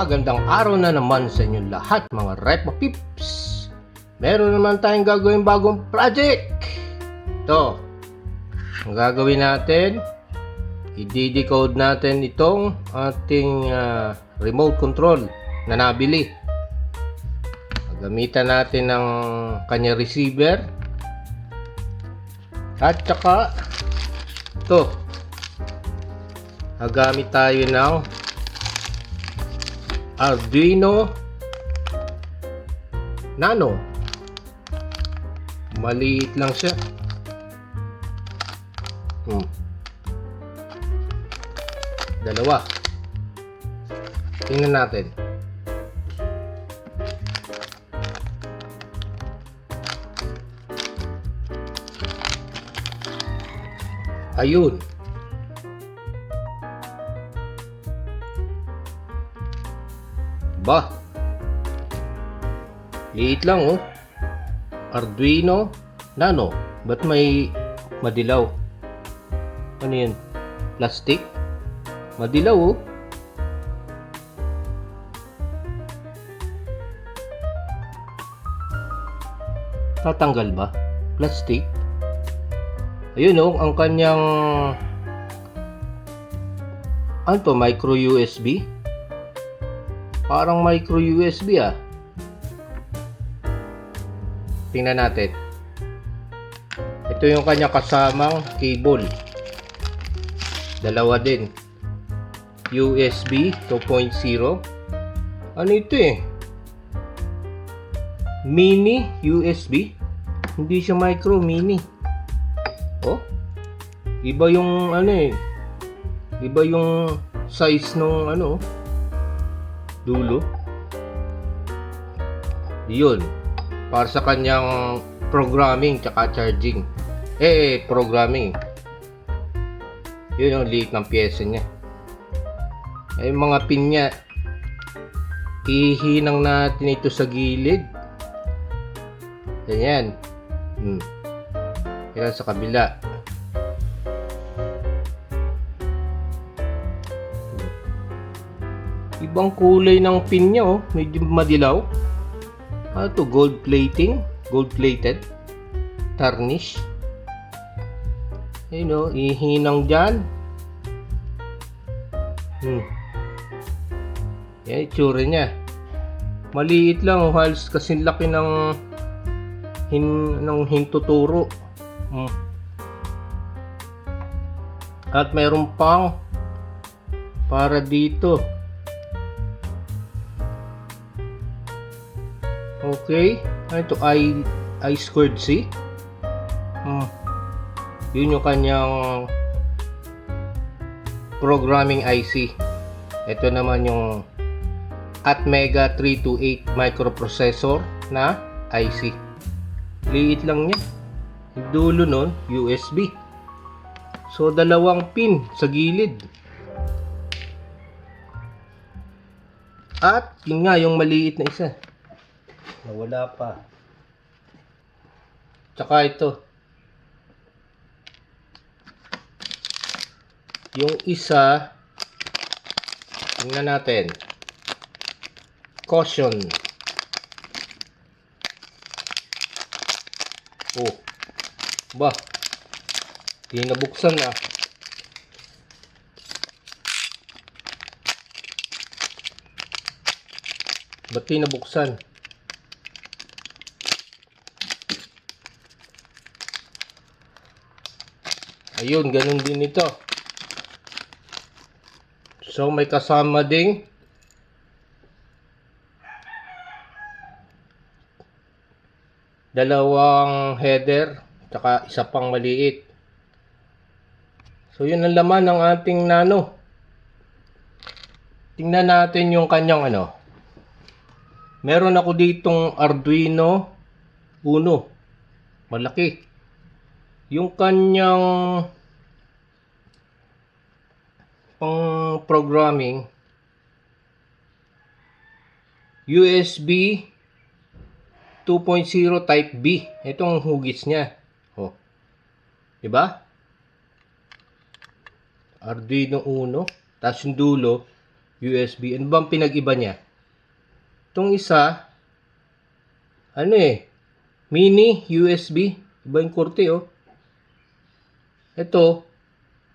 Magandang araw na naman sa inyong lahat mga Repa Pips. Meron naman tayong gagawin bagong project. Ito, ang gagawin natin, i-decode natin itong ating remote control na nabili. Gamitan natin ng kanya receiver. At saka ito, gagamit tayo ng Arduino Nano. Maliit lang siya. Dalawa. Tingnan natin. Ayun. Ba, liit lang oh. Arduino Nano. Ba't may madilaw? Ano yan? Plastic? Madilaw oh. Tatanggal ba? Plastic? Ayun oh, ang kanyang ano to, micro USB? Parang micro USB ah. Tingnan natin. Ito yung kanya kasamang cable. Dalawa din. USB 2.0. Ano ito eh? Mini USB. Hindi siya micro, mini. Oh. Iba yung ano eh. Iba yung size nung ano dulo. Yun. Para sa kanyang programming tsaka charging. Programming. Yun yung liit ng pyesa niya. Mga pin niya. Ihinang natin ito sa gilid. Ganyan. Yan sa kabila. Ibang kulay ng pin niya oh, medyo madilaw. Ano to, gold plating, gold plated, tarnish. Ayun oh, ihinang dyan. Yan itsura niya. Maliit lang oh, halos kasing laki ng hintuturo. At mayroon pang para dito. Okay, ano ito? I squared C. Yun yung kanyang programming IC. Ito naman yung Atmega 328 microprocessor na IC. Liit lang niya. Yung dulo nun, USB. So, dalawang pin sa gilid. At, yun nga, yung maliit na isa. Nawala pa. Tsaka ito. Yung isa, tingnan natin. Caution. Oh. Ba. Di nabuksan ah. Ba't di nabuksan? Ayun, ganun din ito. So, may kasama ding dalawang header, tsaka isa pang maliit. So, yun ang laman ng ating Nano. Tingnan natin yung kanyang ano. Meron ako ditong Arduino Uno. Malaki. Yung kanyang pang programming USB 2.0 type B. Itong hugis niya. Oh. 'Di ba? Arduino Uno, tapos yung dulo USB. Ano bang pinag-iba niya? Itong isa, mini USB. Iba yung kurte, oh. Ito,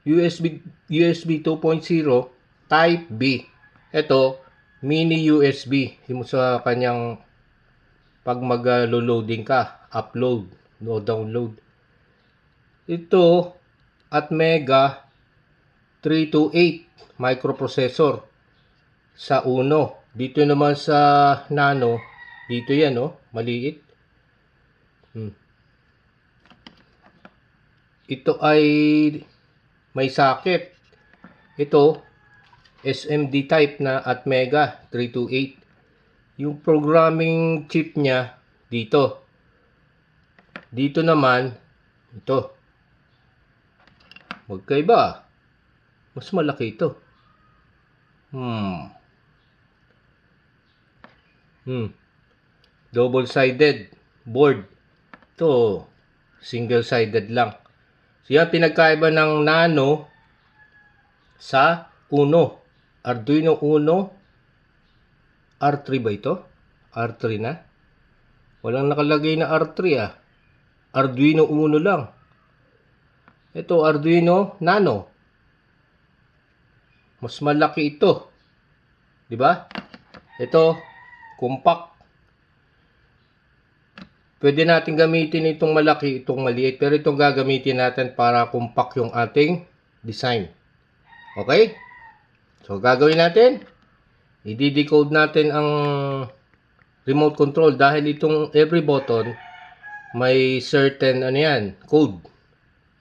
USB 2.0 Type B. Ito, mini USB. Yung sa kanyang pag mag-loading ka, upload o download. Ito, at Mega 328 microprocessor sa Uno. Dito naman sa Nano, dito yan, oh, maliit. Ito ay may socket. Ito, SMD type na at Mega 328. Yung programming chip niya dito. Dito naman, ito. Magkaiba. Mas malaki ito. Double-sided board. Ito, single-sided lang. So, yan pinagkaiba ng Nano sa Uno. Arduino Uno. R3 ba ito? R3 na? Walang nakalagay na R3 ah. Arduino Uno lang. Ito, Arduino Nano. Mas malaki ito. Diba? Ito, compact. Pwede natin gamitin itong malaki, itong maliit. Pero itong gagamitin natin para compact yung ating design. Okay? So, gagawin natin. I-decode natin ang remote control. Dahil itong every button, may certain, code.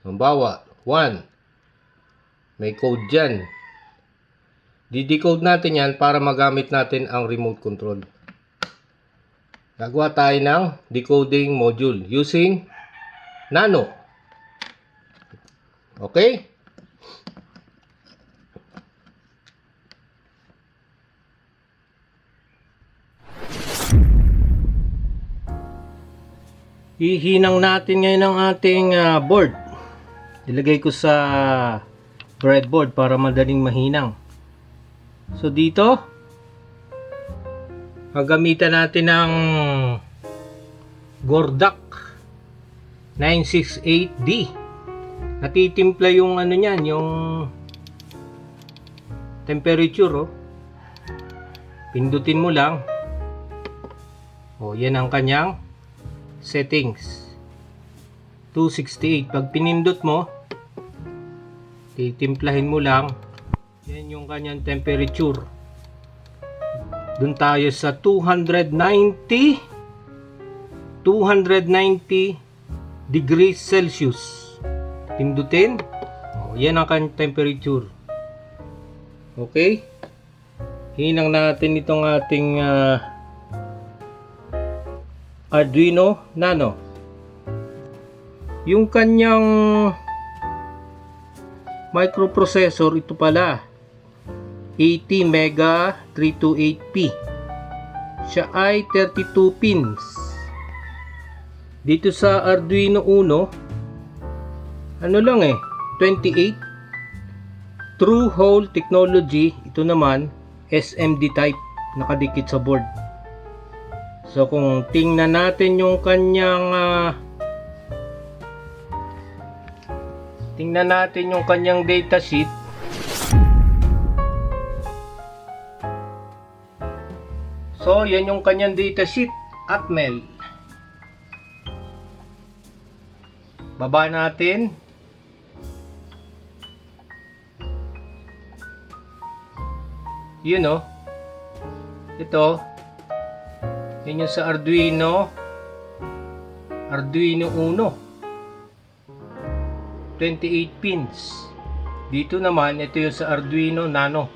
Halimbawa, 1. May code dyan. Di-decode natin yan para magamit natin ang remote control. Gagawa tayo ng decoding module using Nano. Okay? Ihinang natin ngayon ang ating board. Ilagay ko sa breadboard para madaling mahinang. So dito, gagamitan natin ng Gordak 968D. Natitimpla yung niyan, yung temperature, oh. Pindutin mo lang. Oh, yan ang kanyang settings. 268. Pag pinindot mo, titimplahin mo lang. Yan yung kanyang temperature. Doon tayo sa 290 degrees Celsius. Pindutin. Oh, yan ang kanyang temperature. Okay? Hinang natin itong ating Arduino Nano. Yung kanyang microprocessor, ito pala, 80 Mega 328P. Siya ay 32 pins. Dito sa Arduino Uno, 28. True Hole Technology. Ito naman, SMD type, nakadikit sa board. So kung tingnan natin yung kanyang data sheet. So yan yung kanyang data sheet at mail. Baba natin. Yun, oh. Ito. Yan yung sa Arduino Uno. 28 pins. Dito naman, ito yung sa Arduino Nano.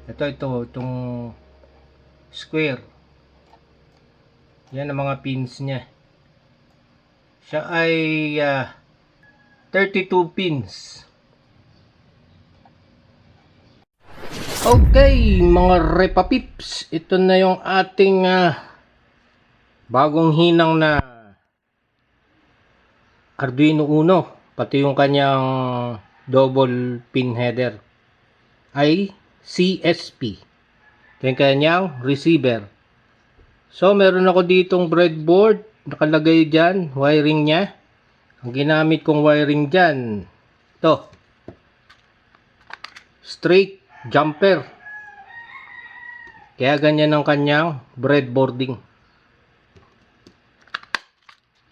Itong square. Yan ang mga pins niya. Siya ay 32 pins. Okay, mga Repa Pips, ito na yung ating bagong hinang na Arduino Uno. Pati yung kanyang double pin header ay CSP. Ito yung kanyang receiver. So, meron ako ditong breadboard. Nakalagay dyan, wiring niya. Ang ginamit kong wiring dyan, ito. Straight jumper. Kaya ganyan ang kanyang breadboarding.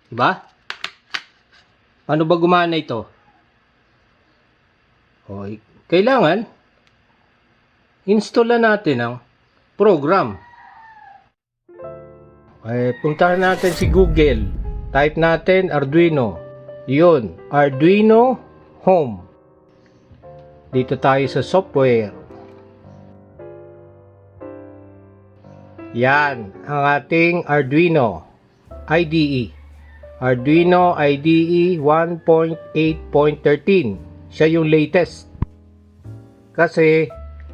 Diba? Paano ba gumana ito? Okay. Kailangan installan natin ang program. Okay, puntahan natin si Google. Type natin Arduino. Yun, Arduino Home. Dito tayo sa software. Yan, ang ating Arduino IDE. Arduino IDE 1.8.13. Siya yung latest. Kasi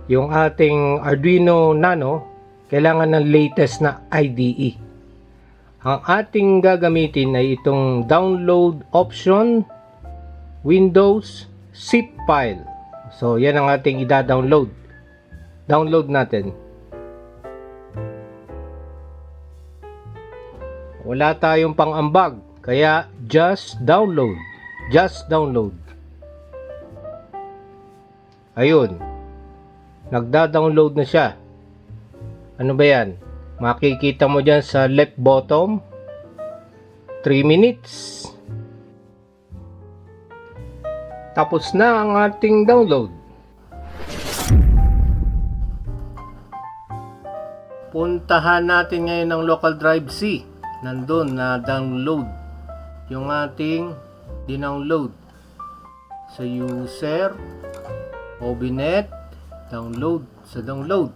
yung ating Arduino Nano kailangan ng latest na IDE. Ang ating gagamitin ay itong download option Windows zip file. So yan ang ating ida-download. Download natin. Wala tayong pang-ambag, kaya just download. Just download. Ayun. Nagda-download na siya. Ano ba yan? Makikita mo dyan sa left bottom. 3 minutes. Tapos na ang ating download. Puntahan natin ngayon ang local drive C. Nandun na download. Yung ating dinownload. Sa user. Obinet. Download. Sa download.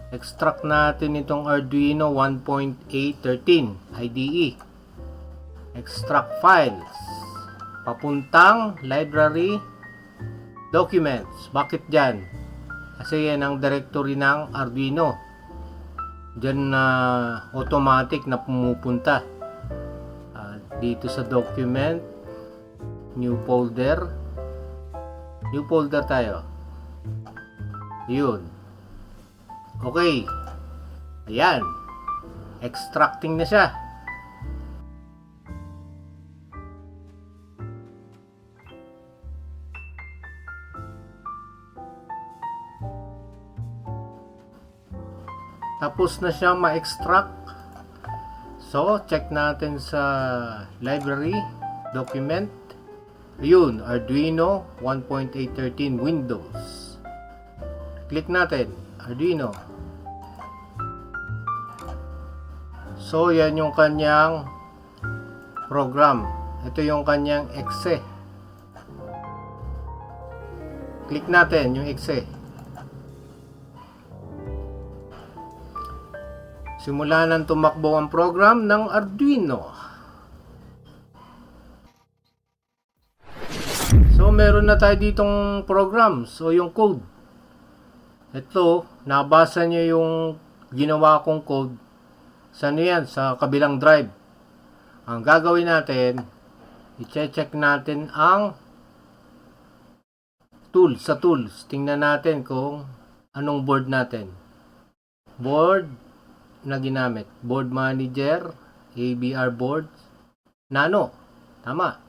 Extract natin itong Arduino 1.8.13 IDE. Extract files. Papuntang library documents. Bakit dyan? Kasi yan ang directory ng Arduino. Dyan na automatic na pumupunta. Dito sa document, new folder. New folder tayo. Yun. Okay. Ayan. Extracting na siya. Tapos na siya ma-extract. So, check natin sa library, document. Ayun, Arduino 1.8.13 Windows. Click natin, Arduino. So, yan yung kanyang program. Ito yung kanyang exe. Click natin yung exe. Simula nang tumakbo ang program ng Arduino. So, meron na tayo ditong program. So, yung code. Ito, nabasa nyo yung ginawa kong code. Saan yan? Sa kabilang drive. Ang gagawin natin, i-check natin ang tools. Sa tools, tingnan natin kung anong board natin. Board na ginamit. Board Manager, ABR board, Nano. Tama.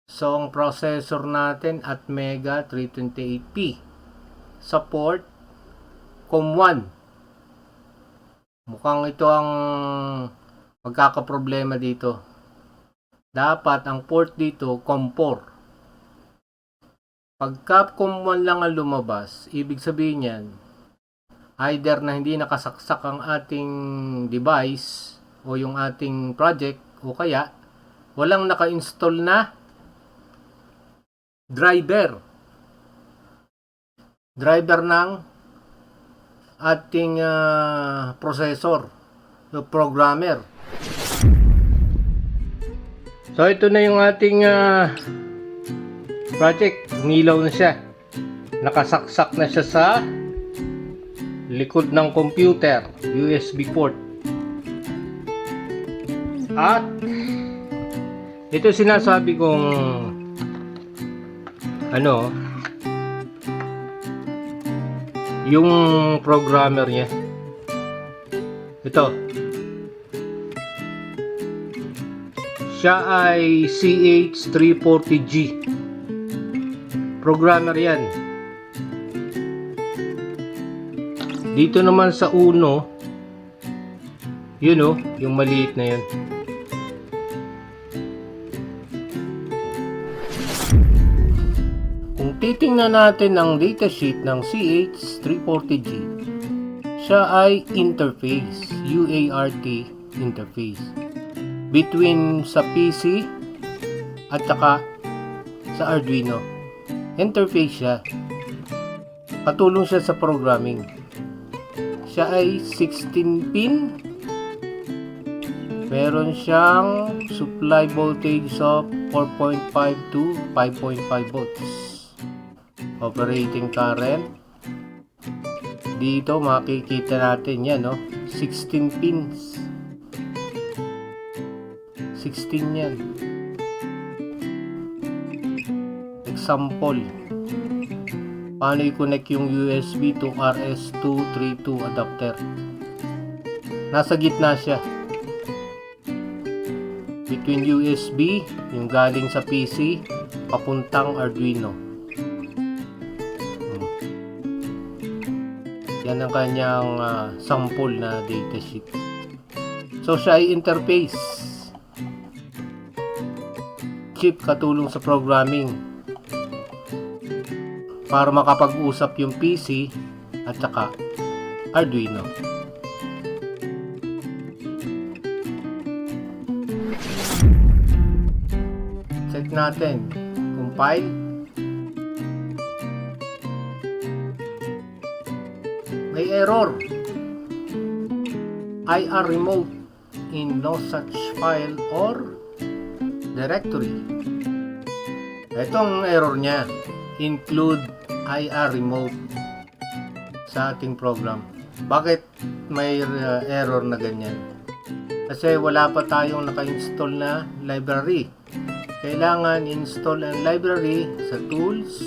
So, ang processor natin at Mega 328P. Support COM1. Mukhang ito ang magkakaproblema dito. Dapat ang port dito COM4. Pagka COM1 lang ang lumabas, ibig sabihin yan, either na hindi nakasaksak ang ating device o yung ating project, o kaya walang naka-install na driver ng ating processor, o programmer. So ito na yung ating project. Nilaw na siya. Nakasaksak na siya sa likod ng computer, USB port. At ito sinasabi kong yung programmer niya. Ito. Siya ay CH340G. Programmer yan. Dito naman sa Uno, yun o, yung maliit na yan. Kung titingnan natin ang datasheet ng CH340G, siya ay interface, UART interface, between sa PC at saka sa Arduino. Interface siya. Katulong siya sa programming. Siya ay 16 pin. Meron siyang supply voltage of 4.5 to 5.5 volts. Operating current. Dito makikita natin yan, no? 16 pins. 16 yan. Example. Paano i-connect yung USB to RS232 adapter? Nasa gitna siya. Between USB, yung galing sa PC, papuntang Arduino. Yan ang kanyang sample na datasheet. So siya ay interface. Chip katulong sa programming para makapag-usap yung PC at saka Arduino. Check natin. Compile. May error. IR remote in no such file or directory. Itong error niya. Include IR remote sa ating program. Bakit may error na ganyan? Kasi wala pa tayong naka-install na library. Kailangan install ang library sa tools,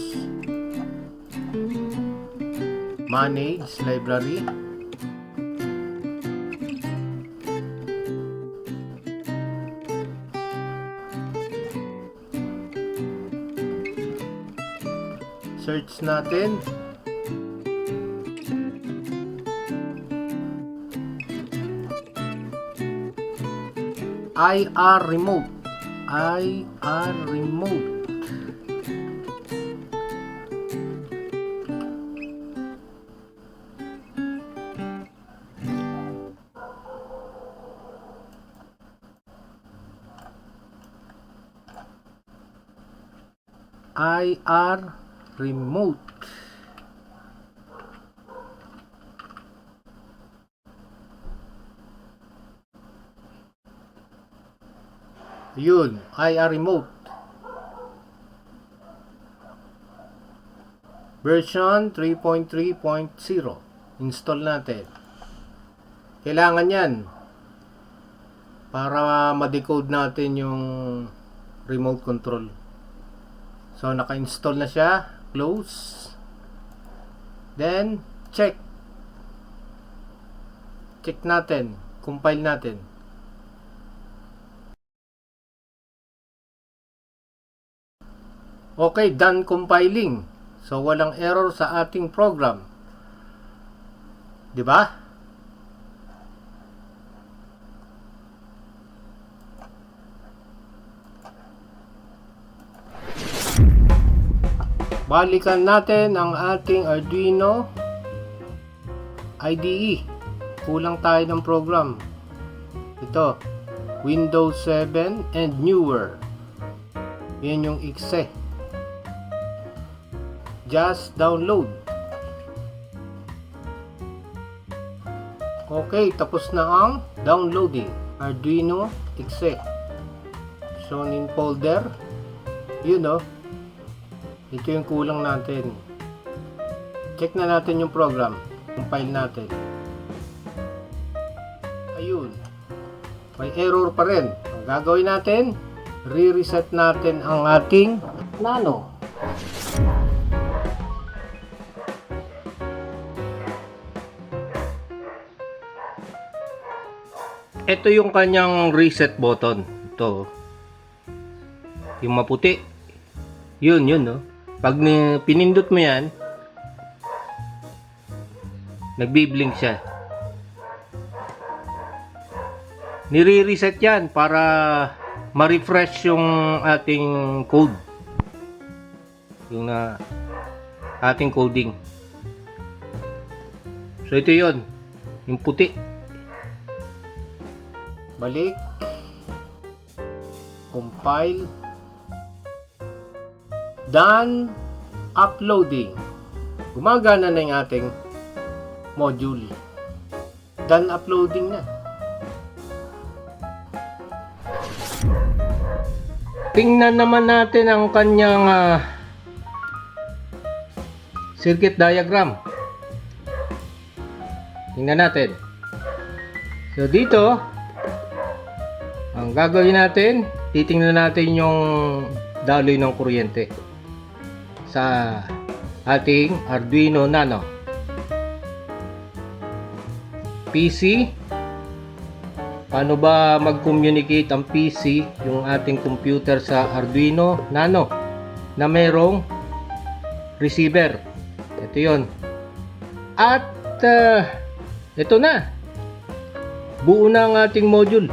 manage library, search natin. IR remote. IR remote. IR remote. Yun, IR remote. Version 3.3.0. Install natin. Kailangan yan para ma-decode natin yung remote control. So, naka-install na siya. Close. Then, check. Check natin. Compile natin. Okay, done compiling. So, walang error sa ating program. Diba? Balikan natin ang ating Arduino IDE. Kulang tayo ng program. Ito, Windows 7 and newer. Yan yung exe. Just download. Okay, tapos na ang downloading. Arduino exe. Shown in folder. Yun o. Ito yung kulang natin. Check na natin yung program. Compile natin. Ayun. May error pa rin. Ang gagawin natin, re-reset natin ang ating Nano. ito yung kanyang reset button. Ito. Yung maputi. Yun, no? Pag pinindot mo yan, nagbi-blink siya. Nire-reset yan para ma-refresh yung ating code. Yung ating coding. So ito yun. Yung puti. Balik. Compile. Done. Uploading. Gumagana na yung ating module. Done uploading na. Tingnan naman natin ang kanyang circuit diagram. Tingnan natin. So dito, ang gagawin natin, titingnan natin yung daloy ng kuryente sa ating Arduino Nano PC. Paano ba mag-communicate ang PC, yung ating computer sa Arduino Nano na mayroong receiver? Ito yun. At ito na. Buo na ang ating module.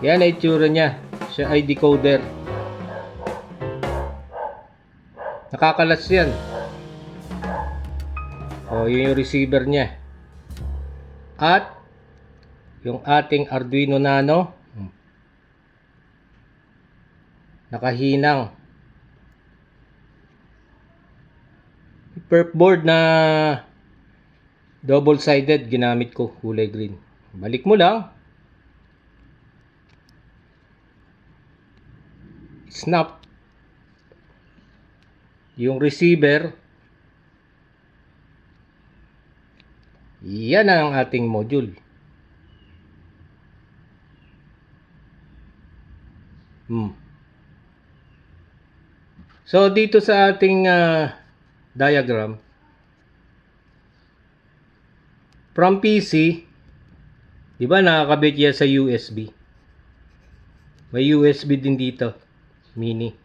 Yan ay itsura niya. Siya ay decoder. Nakakalas yan. Yun yung receiver niya. At yung ating Arduino Nano nakahinang perf board na double-sided ginamit ko, kulay green. Balik mo lang, snap yung receiver. Yan ang ating module. So dito sa ating diagram, from PC, di ba nakakabit yan sa USB? May USB din dito, mini.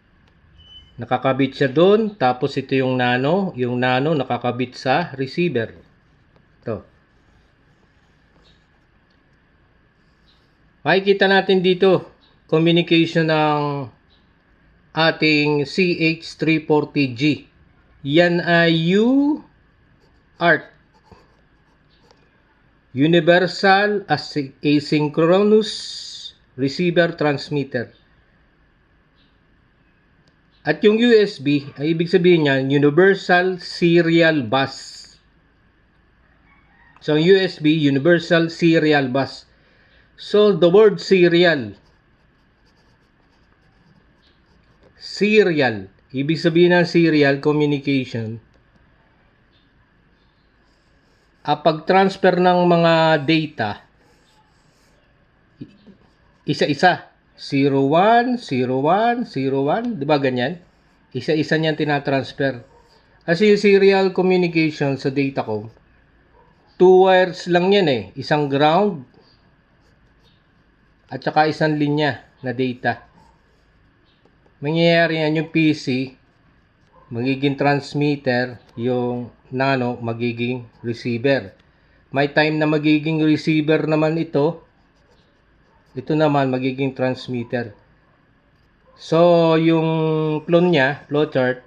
Nakakabit siya doon, tapos ito yung Nano. Yung Nano nakakabit sa receiver. Ito. Makikita natin dito, communication ng ating CH340G. Yan ay UART. Universal Asynchronous Receiver Transmitter. At yung USB, ay ibig sabihin niya, Universal Serial Bus. So, USB, Universal Serial Bus. So, the word serial. Serial. Ibig sabihin ng serial communication. Pag-transfer ng mga data, isa-isa. 01, 01, 01. Diba ganyan? Isa-isa niyan tinatransfer. Kasi yung serial communication sa datacom, 2 wires lang yan eh. Isang ground at saka isang linya na data. Mangyayari yan yung PC, magiging transmitter, yung Nano, magiging receiver. May time na magiging receiver naman ito. Ito naman, magiging transmitter. So, yung clone niya, flowchart,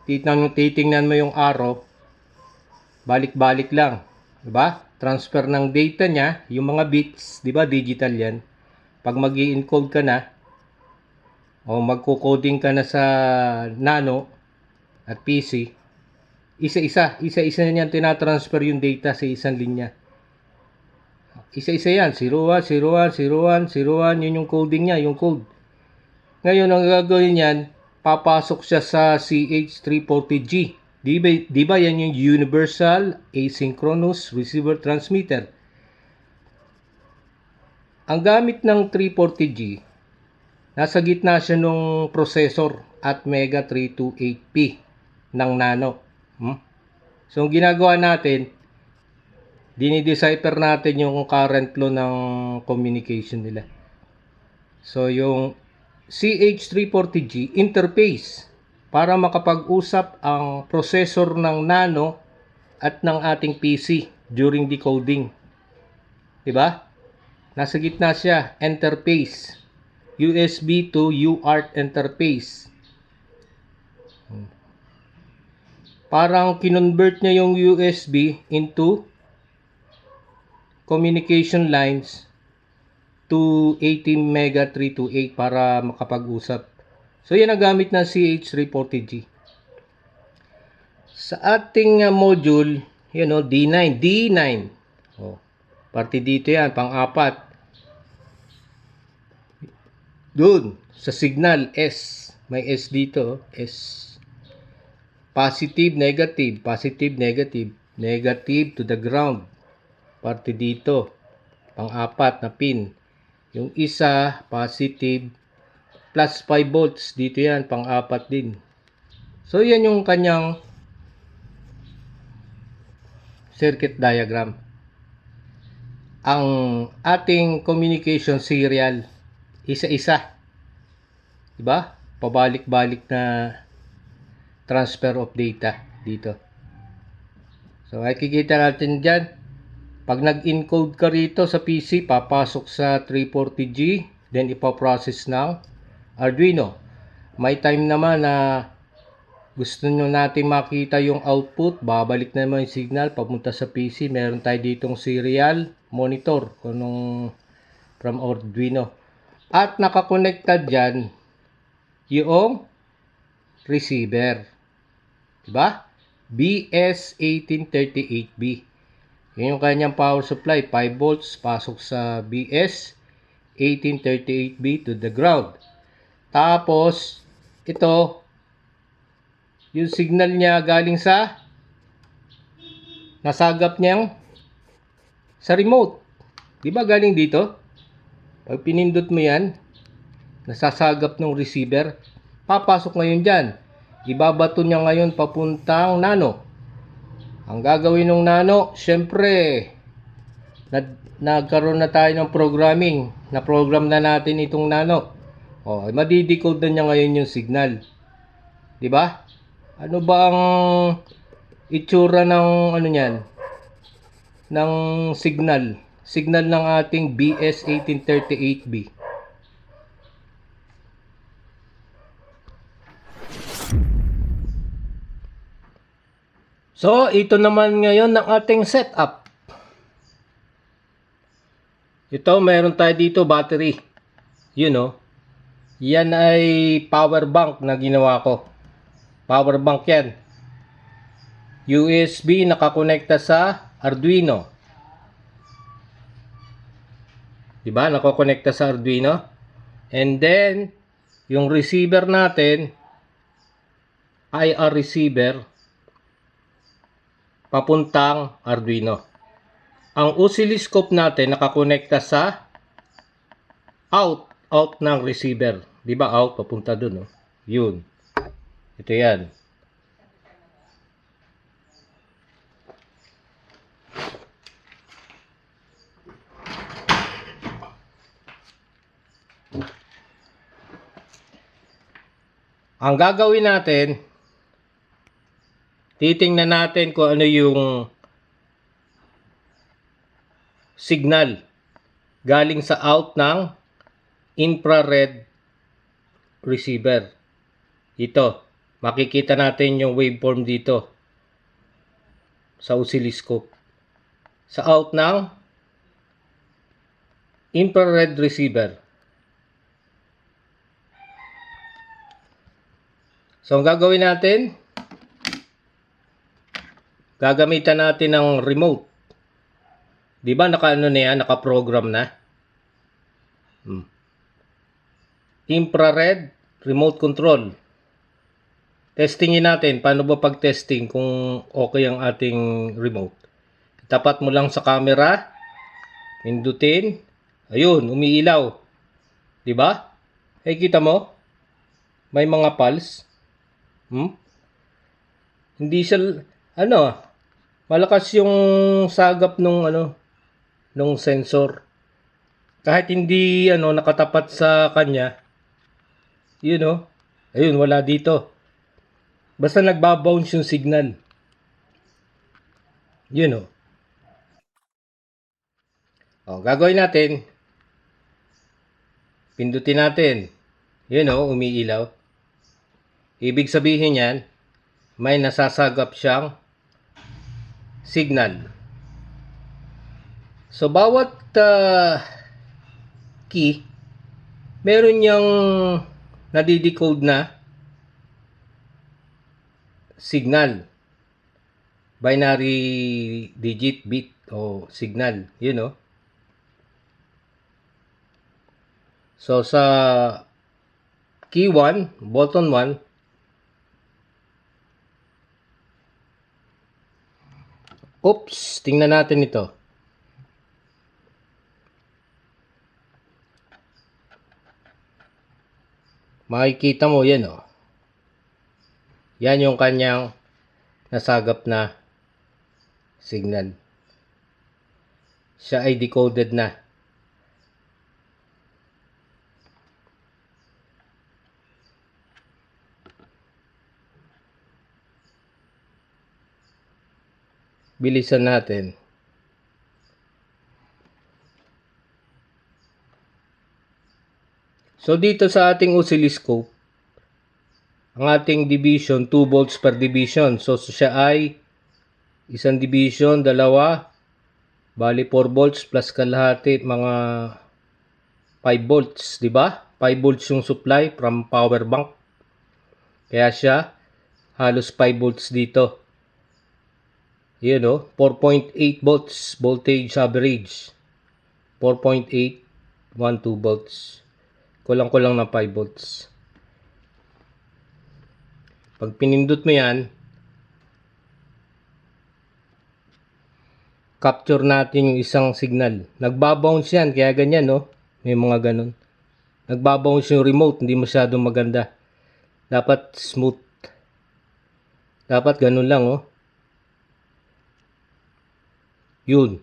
titingnan mo yung arrow, balik-balik lang. Diba? Transfer ng data niya, yung mga bits, diba, digital yan. Pag mag-i-encode ka na, o magko-coding ka na sa Nano at PC, isa-isa na niyan tinatransfer yung data sa isang linya. Isa-isa yan, 01, 01, 01, 01, yun yung coding niya, yung code. Ngayon, ang gagawin niyan, papasok siya sa CH340G. Di ba yan yung Universal Asynchronous Receiver Transmitter? Ang gamit ng 340G, nasa gitna siya nung processor at Mega 328P ng Nano. So, ang ginagawa natin, dinidecipher natin yung current flow ng communication nila. So, yung CH340G interface para makapag-usap ang processor ng Nano at ng ating PC during decoding. Diba? Nasa gitna siya, interface. USB to UART interface. Parang kinonvert niya yung USB into communication lines to 18 mega 328 para makapag-usap. So yan ang gamit ng CH340G. Sa ating module, yan o, D9. Oh, parte dito yan, pang-apat. Doon, sa signal S. May S dito, S. Positive, negative, positive, negative, negative to the ground. Parte dito, pang-apat na pin. Yung isa, positive, plus 5 volts. Dito yan, pang-apat din. So, yan yung kanyang circuit diagram. Ang ating communication serial, isa-isa. Diba? Pabalik-balik na transfer of data dito. So, makikita natin dyan. Pag nag-encode ka rito sa PC, papasok sa 340G, then ipaprocess ng Arduino. May time naman na gusto nyo natin makita yung output, babalik naman yung signal, papunta sa PC. Meron tayo ditong serial monitor from Arduino. At nakakonekta dyan yung receiver. Diba? BS1838B. Yun yung kanyang power supply. 5 volts pasok sa BS1838B to the ground. Tapos, ito, yung signal niya galing sa nasagap niyang sa remote. Diba galing dito? Pag pinindot mo yan, nasasagap ng receiver, papasok ngayon dyan. Ibabato niya ngayon papuntang Nano. Ang gagawin ng Nano, syempre, nagkaroon na tayo ng programming. Na-program na natin itong Nano. O, madidecode na niya ngayon yung signal. Diba? Ano ba ang itsura ng ano niyan? Ng signal. Signal ng ating BS1838B. So, ito naman ngayon ng ating setup. Ito, meron tayo dito battery. You know, yan ay power bank na ginawa ko. Power bank yan. USB nakakonekta sa Arduino. Diba? Nakakonekta sa Arduino. And then, yung receiver natin, IR receiver, papuntang Arduino. Ang oscilloscope natin nakakonekta sa out ng receiver. Di ba out papunta dun, oh. Yun. Ito 'yan. Ang gagawin natin, titingnan natin kung ano yung signal galing sa out ng infrared receiver. Ito, makikita natin yung waveform dito sa oscilloscope. Sa out ng infrared receiver. So, ang gagawin natin, gagamitan natin ng remote. Di ba naka-ano na yan, naka-program na? Infrared remote control. Testingin natin, paano ba pag-testing kung okay ang ating remote. Tapat mo lang sa camera, pindutin, ayun, umiilaw. Di ba? Eh, kita mo? May mga pulse. Hindi siya, Malakas yung sagap nung nung sensor. Kahit hindi nakatapat sa kanya, yun ayun, wala dito. Basta nagbabounce yung signal. Yun gagawin natin, pindutin natin. Yun umiilaw. Ibig sabihin yan, may nasasagap siyang signal. So, bawat key, meron niyang nadidecode na signal. Binary digit bit o signal. Yun So, sa key 1, button 1, tingnan natin ito. Makikita mo yan Yan yung kanyang nasagap na signal. Siya ay decoded na. Bilisan natin. So dito sa ating oscilloscope, ang ating division 2 volts per division. So siya ay isang division, dalawa, bali 4 volts plus kalahati, mga 5 volts, di ba? 5 volts yung supply from power bank. Kaya siya halos 5 volts dito. Yun 4.8 volts voltage average. 4.8, 12 volts. Kulang-kulang na 5 volts. Pag pinindot mo yan, capture natin yung isang signal. Nagbabounce yan, kaya ganyan May mga ganun. Nagbabounce yung remote, hindi masyadong maganda. Dapat smooth. Dapat ganun lang Yun.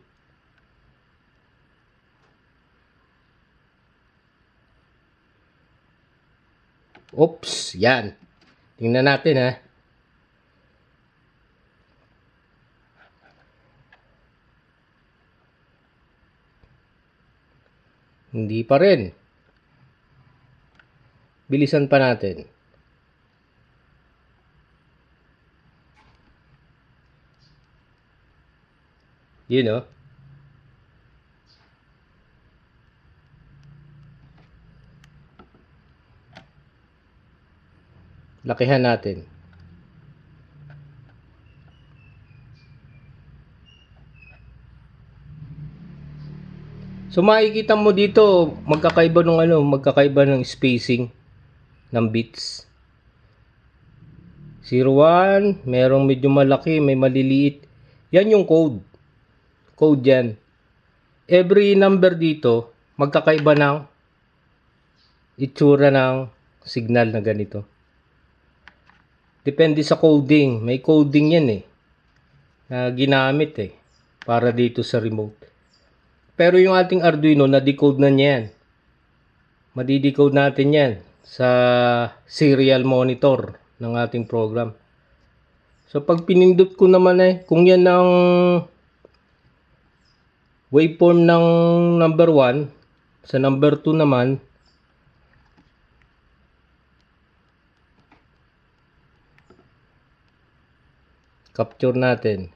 Yan. Tingnan natin Hindi pa rin. Bilisan pa natin. Yun Lakihan natin. So makikita mo dito magkakaiba ng spacing ng bits. 01, merong medyo malaki, may maliliit. Yan yung code. Code yan. Every number dito magkakaiba ng itsura ng signal na ganito. Depende sa coding. May coding yan na ginamit para dito sa remote. Pero yung ating Arduino, na-decode na niya yan. Madi-decode natin yan sa serial monitor ng ating program. So pag pinindot ko naman kung yan ang waveform ng number 1, sa number 2 naman, capture natin.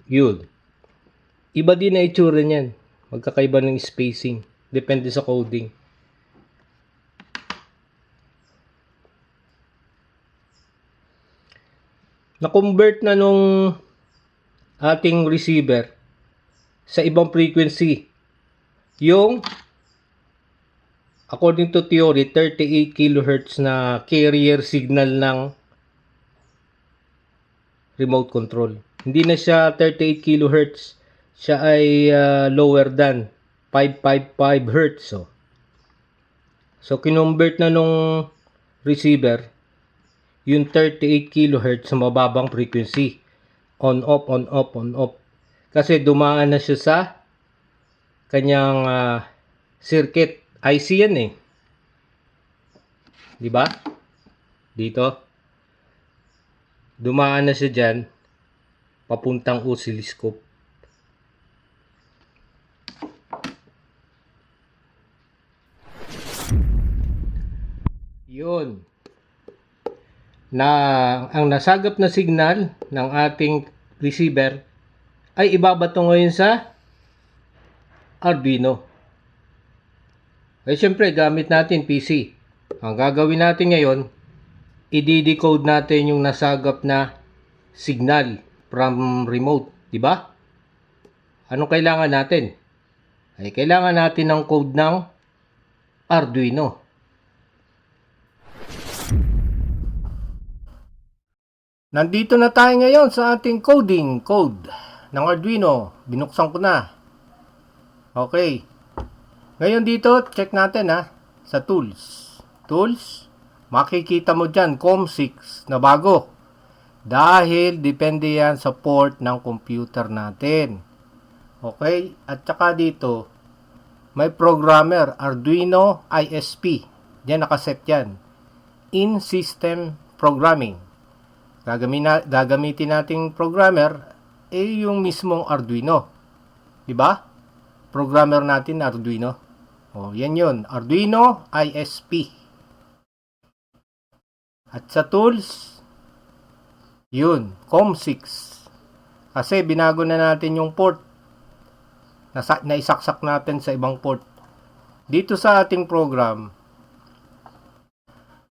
Yun. Iba din na itsura niyan. Magkakaiba ng spacing. Depende sa coding. Na-convert na nung ating receiver sa ibang frequency. Yung according to theory, 38 kilohertz na carrier signal ng remote control. Hindi na siya 38 kilohertz. Siya ay lower than 555 hertz. So kinonvert na nung receiver yung 38 kilohertz sa mababang frequency. On off, on off, on off. Kasi dumaan na siya sa kanyang circuit. IC yan eh. Di ba? Dito. Dumaan na siya dyan. Papuntang oscilloscope. Yun. Na ang nasagap na signal ng ating receiver ay ibabato ngayon sa Arduino. Ay syempre gamit natin PC. Ang gagawin natin ngayon, i-decode natin yung nasagap na signal from remote, di ba? Anong kailangan natin? Ay kailangan natin ng code ng Arduino. Nandito na tayo ngayon sa ating coding code ng Arduino. Binuksan ko na. Okay. Ngayon dito, check natin sa tools. Tools, makikita mo dyan, COM6 na bago. Dahil depende yan sa port ng computer natin. Okay? At saka dito, may programmer, Arduino ISP. Diyan nakaset yan. In System Programming. Gagamitin nating programmer yung mismong Arduino. Diba? Programmer natin Arduino. Yan yun. Arduino ISP. At sa tools, yun, COM6. Kasi binago na natin yung port. Naisaksak natin sa ibang port. Dito sa ating program,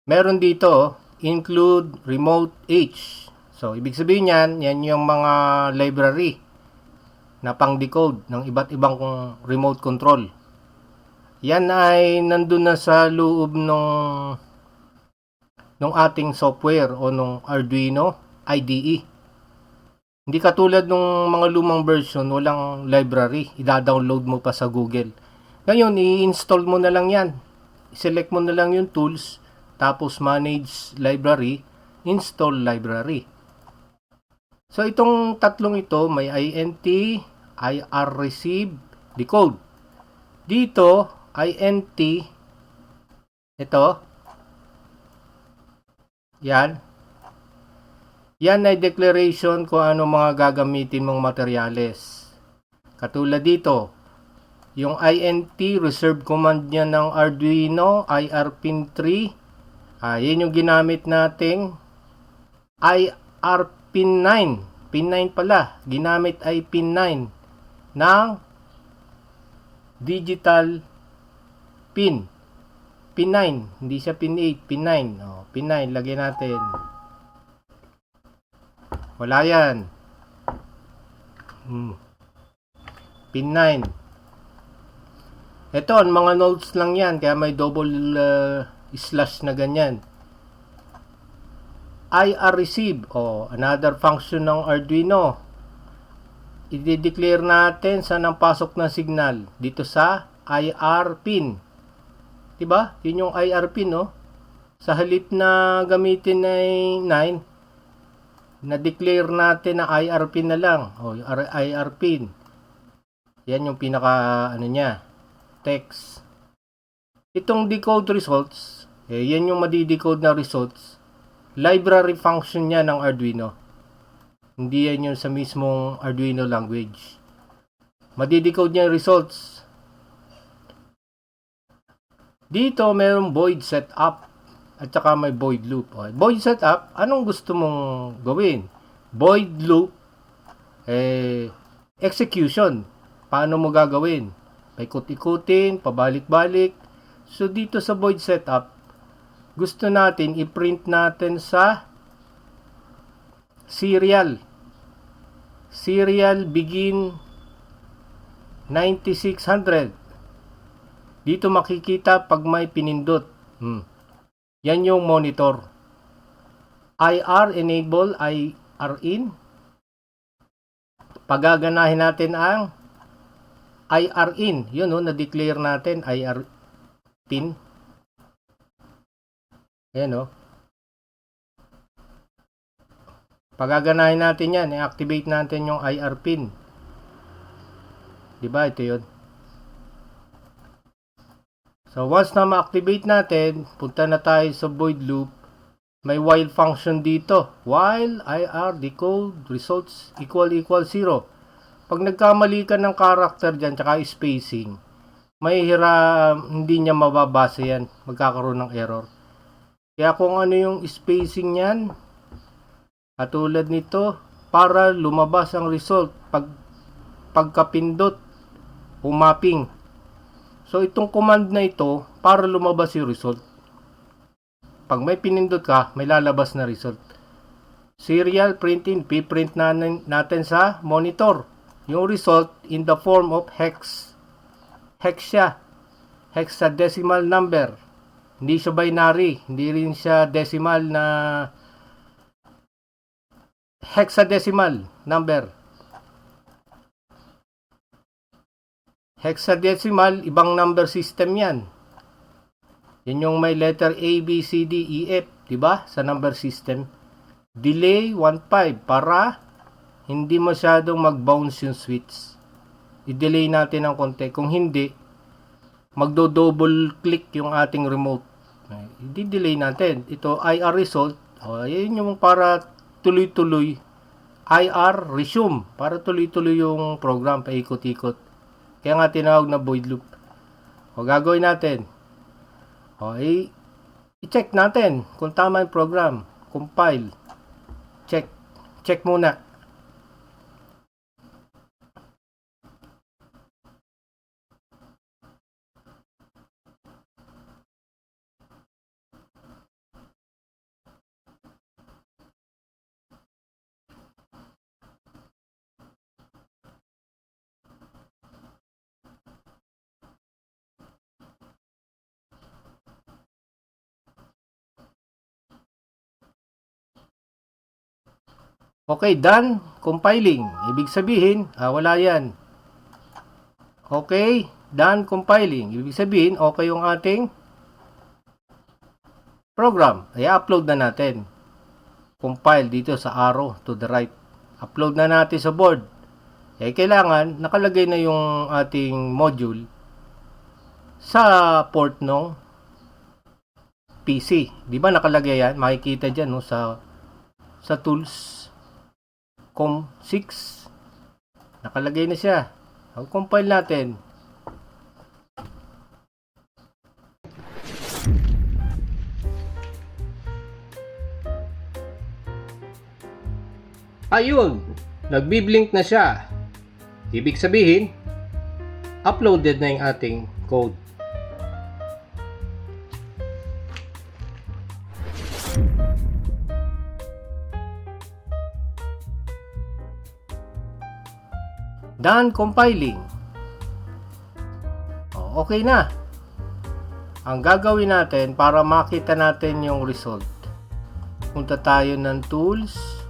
meron dito, include remote H. So, ibig sabihin yan yung mga library na pang-decode ng iba't ibang remote control. Yan ay nandun na sa loob nung ating software o nung Arduino IDE. Hindi katulad nung mga lumang version, walang library. Ida-download mo pa sa Google. Ngayon, i-install mo na lang yan. Select mo na lang yung tools, tapos manage library, install library. So, itong tatlong ito, may INT, IR receive, decode. Dito, INT, ito, yan ay declaration kung ano mga gagamitin mong materyales. Katulad dito, yung INT, reserve command niya ng Arduino, IR pin 3, yan yung ginamit nating IR pin 9, pin 9 pala, ginamit ay pin 9 ng digital pin 9, hindi siya pin 8, pin 9. Pin 9, lagyan natin. Wala yan. Pin 9. Ito, mga nodes lang yan, kaya may double slash na ganyan. IR receive, another function ng Arduino. I-declare natin saan ang pasok ng signal. Dito sa IR pin. Diba? Yun yung IR pin, Sa halip na gamitin ay 9, na-declare natin na IR pin na lang. IR pin. Yan yung pinaka, niya, text. Itong decode results, yan yung madi-decode na results. Library function niya ng Arduino. Hindi yan yung sa mismong Arduino language. Madi-decode niya yung results. Dito, mayroong void setup at saka may void loop. Void setup, anong gusto mong gawin? Void loop, execution. Paano mo gagawin? Paikot-ikutin, pabalik-balik. So, dito sa void setup, gusto natin i-print natin sa serial. Serial begin 9600. Dito makikita pag may pinindot. Yan yung monitor. IR enable, IR in. Pagaganahin natin ang IR in. Yun na-declare natin IR pin. Ayan Pagaganahin natin yan, i-activate natin yung IR pin. Diba? Ito yun. So, once na ma-activate natin, punta na tayo sa void loop. May while function dito. While IR decode results equal 0. Pag nagkamali ka ng character dyan, tsaka spacing, hindi niya mababasa yan. Magkakaroon ng error. Kaya kung ano yung spacing yan, katulad nito, para lumabas ang result pagkapindot o mapping. So itong command na ito para lumabas yung result. Pag may pinindot ka, may lalabas na result. Serial printing, piprint natin sa monitor. Yung result in the form of hex. Hex siya. Hexadecimal number. Hindi siya binary, hindi rin siya decimal na hexadecimal number. Hexadecimal, ibang number system yan. Yan yung may letter A, B, C, D, E, F, diba? Sa number system. Delay 1.5 para hindi masyadong mag-bounce yung switch. I-delay natin ng konti. Kung hindi, magdo-double click yung ating remote. I-delay natin. Ito, IR result. Yan yung para tuloy-tuloy. IR resume. Para tuloy-tuloy yung program. Paikot-ikot. Kaya nga tinawag na void loop. Gagawin natin. I-check natin kung tama yung program. Compile. Check. Check muna. Okay, done compiling. Ibig sabihin, wala yan. Okay, done compiling. Ibig sabihin, okay yung ating program. I-upload na natin. Compile dito sa arrow to the right. Upload na natin sa board. Kailangan, nakalagay na yung ating module sa port ng PC. Di ba nakalagay yan? Makikita dyan sa tools. COM6 nakalagay na siya. Compile natin. Ayun, nagbi-blink na siya. Ibig sabihin, uploaded na yung ating code. Done compiling. Okay na. Ang gagawin natin para makita natin yung result, punta tayo ng tools,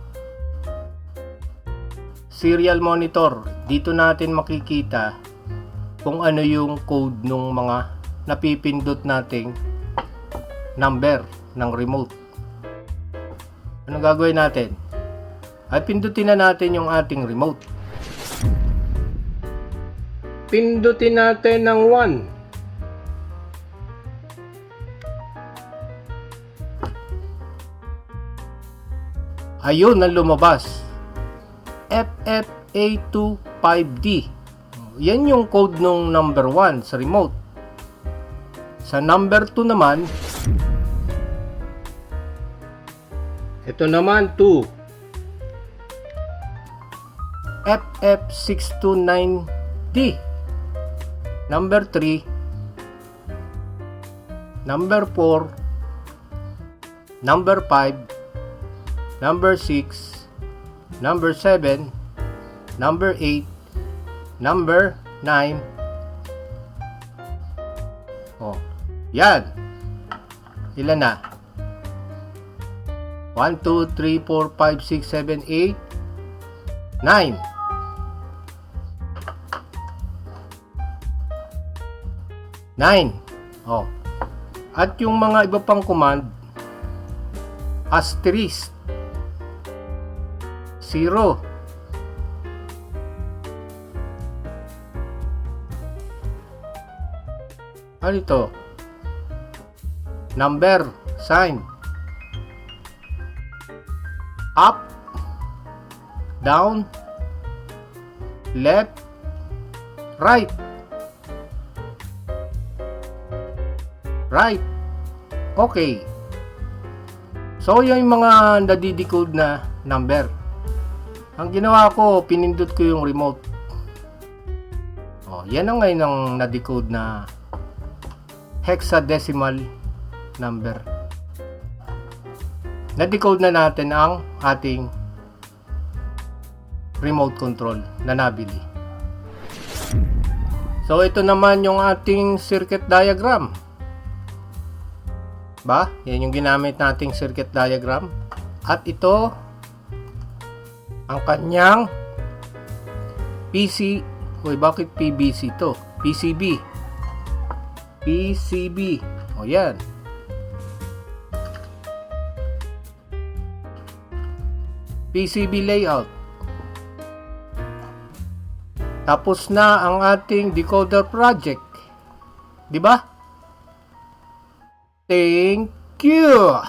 serial monitor. Dito natin makikita kung ano yung code ng mga napipindot nating number ng remote. Ano gagawin natin? Ay pindutin na natin yung ating remote. Pindutin natin ng 1. Ayun ang lumabas. FFA25D. Yan yung code nung number 1 sa remote. Sa number 2 naman, ito naman 2. FF629D. Number 3, number 4, number 5, number 6, number 7, number 8, number 9, Yan. Ilan na? 1, 2, 3, 4, 5, 6, 7, 8, 9. Oh. At yung mga iba pang command, asterisk, 0. Ano ito? Number, sign. Up, down, left, right. Right. Okay. So, yung mga nadidecode na number. Ang ginawa ko, pinindot ko yung remote. Oh, yan ang ngayon ang na-decode na hexadecimal number. Na-decode na natin ang ating remote control na nabili. So, ito naman yung ating circuit diagram. Ba? Yan yung ginamit nating circuit diagram. At ito ang kanyang PC. Uy, bakit PBC to? PCB. PCB. O yan. PCB layout. Tapos na ang ating decoder project. 'Di ba? Thank you.